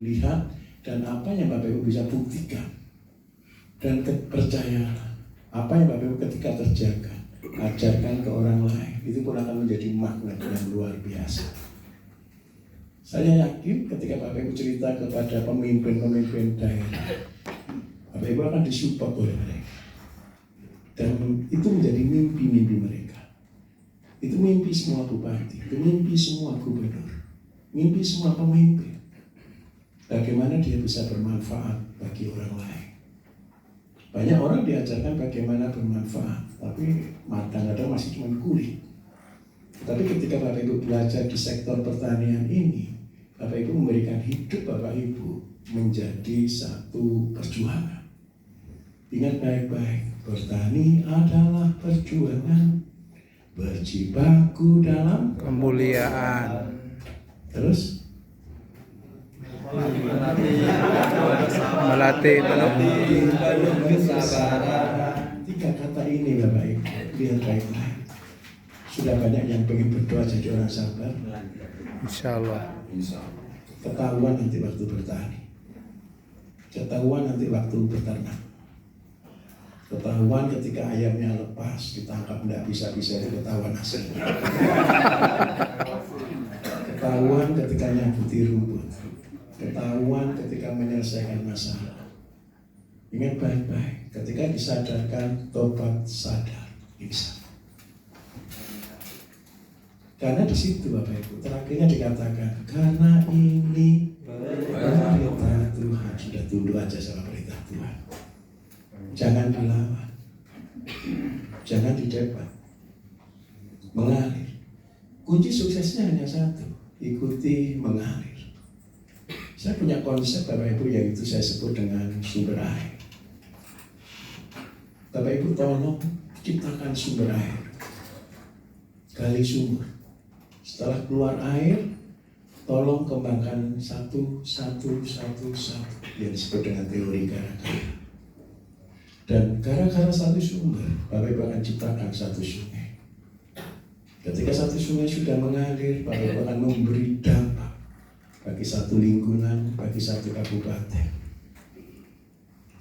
lihat dan apa yang Bapak Ibu bisa buktikan. Dan percayalah, apa yang Bapak Ibu ketika terjaga, ajarkan ke orang lain, itu pun akan menjadi magnet yang luar biasa. Saya yakin ketika Bapak Ibu cerita kepada pemimpin-pemimpin daerah, Bapak Ibu akan disupport oleh mereka. Dan itu menjadi mimpi-mimpi mereka. Itu mimpi semua bupati, itu mimpi semua gubernur, mimpi semua pemimpin. Bagaimana dia bisa bermanfaat bagi orang lain. Banyak orang diajarkan bagaimana bermanfaat, tapi kadang-kadang masih cuma kulit. Tapi ketika Bapak Ibu belajar di sektor pertanian ini, Bapak Ibu memberikan hidup Bapak Ibu menjadi satu perjuangan. Ingat baik-baik, bertani adalah perjuangan, berjibaku dalam kemuliaan. Terus Melatih penuh kesabaran. 3 kata ini Bapak Ibu, lihat baik-baik. Sudah banyak yang ingin berdoa jadi orang sabar. Insya Allah. Ketahuan nanti waktu bertani, ketahuan nanti waktu berternak, ketahuan ketika ayamnya lepas ditangkap tidak bisa-bisa, itu ketahuan hasilnya. Ketahuan ketika nyabuti rumput, ketahuan ketika menyelesaikan masalah. Ingat baik-baik, ketika disadarkan tobat sadar, bisa. Karena di situ Bapak Ibu, terakhirnya dikatakan karena ini perintah Tuhan, sudah tunduk aja sama perintah Tuhan. Jangan dilawan, jangan didebat, mengalir. Kunci suksesnya hanya satu, ikuti mengalir. Saya punya konsep Bapak Ibu, yaitu saya sebut dengan sumber air. Bapak Ibu tolong ciptakan sumber air, gali sumur. Setelah keluar air, tolong kembangkan satu yang disebut dengan teori gara-gara. Dan gara-gara satu sumber, Bapak Ibu akan ciptakan satu sungai. Ketika satu sungai sudah mengalir, Bapak Ibu akan memberi dampak bagi satu lingkungan, bagi satu kabupaten.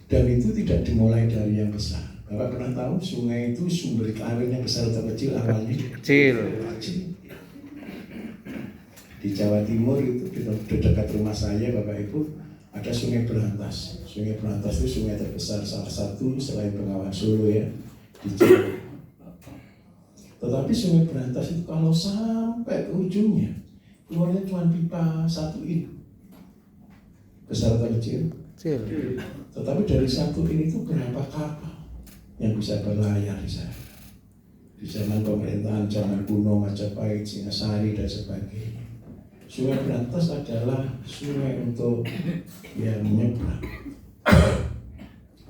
Dan itu tidak dimulai dari yang besar. Bapak pernah tahu sungai itu sumber airnya besar atau kecil awalnya? Kecil. Di Jawa Timur itu di dekat rumah saya Bapak Ibu ada Sungai Berantas. Sungai Berantas itu sungai terbesar salah satu selain Bengawan Solo ya di Jawa. Tetapi Sungai Berantas itu kalau sampai ke ujungnya keluarnya cuma pipa satu ini. Besar atau kecil? Kecil. Tetapi dari satu ini itu berapa kapal yang bisa berlayar di sana? Di zaman pemerintahan zaman kuno Majapahit, Singasari dan sebagainya. Sungai Berantas adalah sungai untuk yang menyeberang.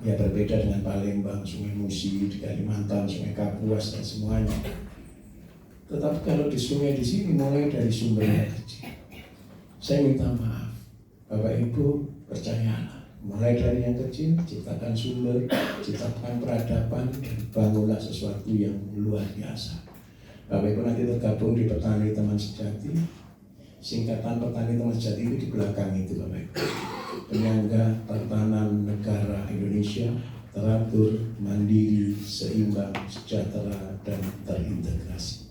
Ya berbeda dengan Palembang, Sungai Musi di Kalimantan, Sungai Kapuas dan semuanya. Tetapi kalau di sungai di sini mulai dari sumbernya kecil. Saya minta maaf, Bapak Ibu percayalah, mulai dari yang kecil, ciptakan sumber, ciptakan peradaban, dan bangunlah sesuatu yang luar biasa. Bapak Ibu nanti tergabung di Petani Teman Sejati. Singkatan Petani Teman Sejati itu di belakang itu Bapak Ibu. Penyangga Pertahanan Negara Indonesia teratur, mandiri, seimbang, sejahtera, dan terintegrasi.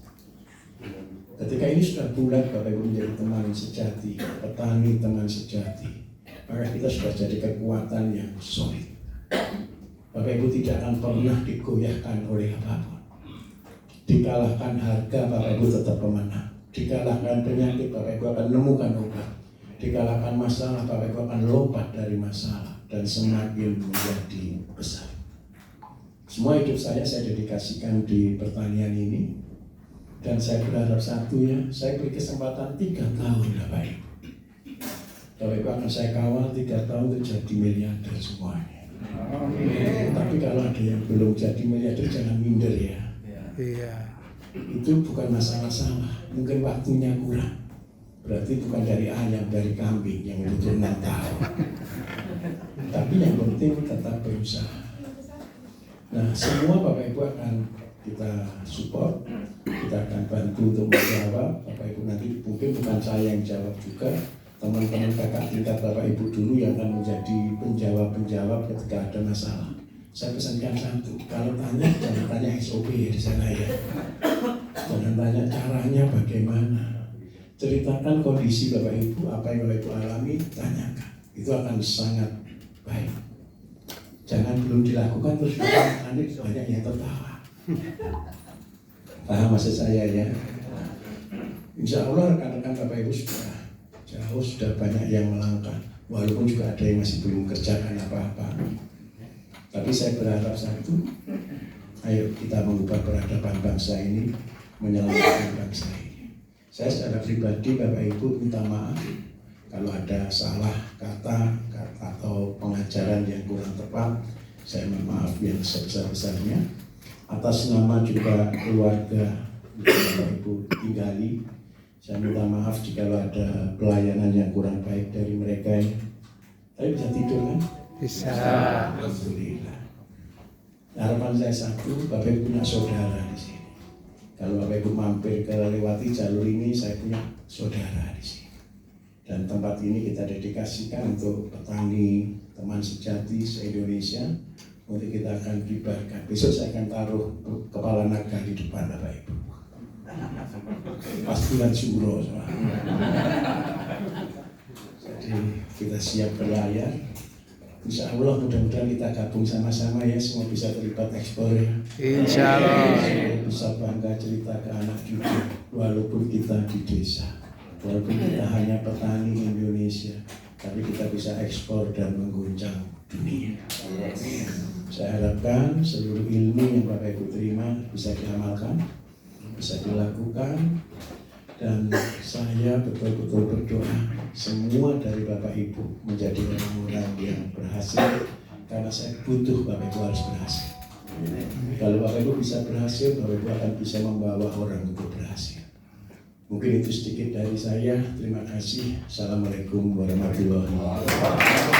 Ketika ini sudah bulat Bapak Ibu menjadi teman sejati, petani teman sejati, maka kita sudah jadi kekuatan yang solid. Bapak Ibu tidak akan pernah digoyahkan oleh apapun. Dikalahkan harga, Bapak Ibu tetap pemenang. Dikalahkan penyakit, Bapak Ibu akan menemukan obat. Dikalahkan masalah, Bapak Ibu akan lompat dari masalah dan semakin menjadi besar. Semua hidup saya dedikasikan di pertanian ini. Dan saya berharap satunya, saya beri kesempatan 3 tahun Bapak Ibu. Bapak Ibu akan saya kawal 3 tahun itu jadi miliarder semuanya. Amin. Tapi kalau ada yang belum jadi miliarder jangan minder ya. Iya. Itu bukan masalah, mungkin waktunya kurang. Berarti bukan dari ayam, dari kambing yang butuh 6 tahun. Tapi yang penting tetap berusaha. Nah, semua Bapak Ibu akan kita support, kita akan bantu untuk menjawab. Bapak Ibu nanti mungkin bukan saya yang jawab juga, teman-teman kakak tingkat Bapak Ibu dulu yang akan menjadi penjawab-penjawab ketika ada masalah. Saya pesankan satu, kalau tanya jangan tanya SOP ya di sana ya. Jangan tanya caranya bagaimana. Ceritakan kondisi Bapak Ibu, apa yang Bapak Ibu alami, tanyakan. Itu akan sangat baik. Jangan belum dilakukan terus nanti banyak yang tertawa. Paham maksud saya ya? Insya Allah rekan-rekan Bapak Ibu sudah banyak yang melangkah. Walaupun juga ada yang masih belum kerjakan apa-apa. Tapi saya berharap satu, ayo kita mengubah peradaban bangsa ini, menyelamatkan bangsa ini. Saya secara pribadi Bapak Ibu minta maaf kalau ada salah kata atau pengajaran yang kurang tepat. Saya minta maaf yang sebesar-besarnya. Atas nama juga keluarga yang Bapak Ibu tinggali, saya minta maaf jika ada pelayanan yang kurang baik dari mereka. Tapi bisa tidur kan? Bisa. Alhamdulillah. Harapan saya satu, Bapak Ibu punya saudara di sini. Kalau Bapak Ibu mampir ke lewati jalur ini, saya punya saudara di sini. Dan tempat ini kita dedikasikan untuk petani, teman sejati se-Indonesia. Untuk kita akan kibarkan. Besok saya akan taruh kepala naga di depan Bapak Ibu. Pas bulan Syuro. Jadi kita siap berlayar. Insya Allah mudah-mudahan kita gabung sama-sama ya, semua bisa terlibat ekspor ya. Insya Allah. Bisa bangga cerita ke anak cucu, walaupun kita di desa, walaupun kita hanya petani Indonesia, tapi kita bisa ekspor dan mengguncang dunia. Saya harapkan seluruh ilmu yang Bapak Ibu terima bisa diamalkan, bisa dilakukan, dan saya betul-betul berdoa semua dari Bapak Ibu menjadi orang-orang yang berhasil, karena saya butuh Bapak Ibu harus berhasil. Kalau Bapak Ibu bisa berhasil, Bapak Ibu akan bisa membawa orang untuk berhasil. Mungkin itu sedikit dari saya. Terima kasih. Assalamualaikum warahmatullahi wabarakatuh.